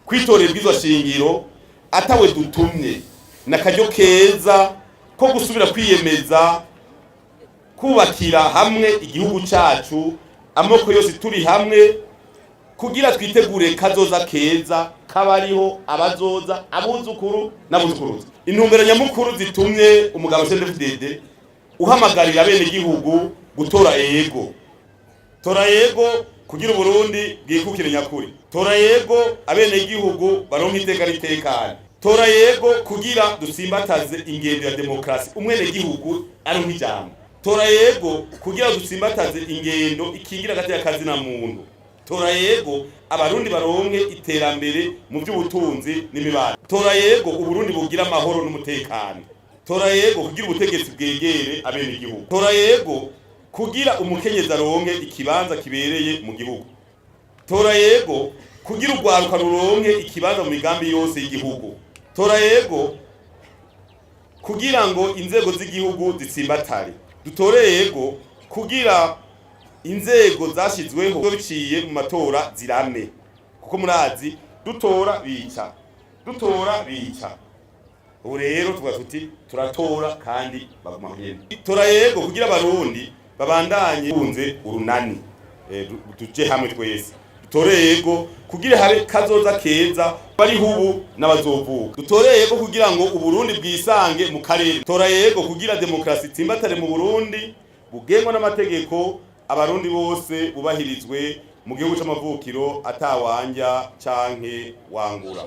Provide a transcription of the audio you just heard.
kwitorera ibwirizwa shingiro atawe dutumye nakaryo keza ko gusubira kwiyemeza kubakira hamwe igihugu cacu amoko yose turi hamwe kugira twitegure kazoza keza kabariho abazoza abuzukuru n'abuzukuruza. Intumbero nyamukuru zitumye umugabo CNDD-FDD uhamagarira bene igihugu gutora yego. Tora yego kugira Burundi bwikukire nyakuri. Tora yego abene igihugu baronka iteka ritekanye. Tora yego kugira dusimbataze ingendo ya demokrasi umwene igihugu aronka ijambo. Tora yego kugira dusimbataze ingendo ikingira gati y'akazi na muntu. Tora yego abarundi baronke iterambere mu by'ubutunzi n'imibano. Tora yego uburundi bugira amahoro n'umutekano. Tora yego kugira ubutegetsi bwegere abene igihugu. Tora yego kugira umukenyezi aronke ikibanza kibereye mu gihugu. Tora yego kugira urwaruka ruronke ikibanza mu migambi yose y'igihugu. Tora yego kugira ngo inzego z'igihugu zitsimbatare. Dutore yego kugira inzego zashizweho biciye mu matora zirame kuko murazi dutora bica ubu rero tuti turatora kandi baguma nyene. Tora yego kugira abarundi babandanye bunze urunani tuje hamwe twese. Dutore yego kugira habe kazoza keza bari hubu n'abazovuka. Dutore yego kugira ngo uburundi bwisange mu karere. Tora yego kugira demokrasi tsimbatare mu Burundi bugengwa n'amategeko abarundi bose bubahirizwe mu gihugu c'amavukiro atawanja canke wangura.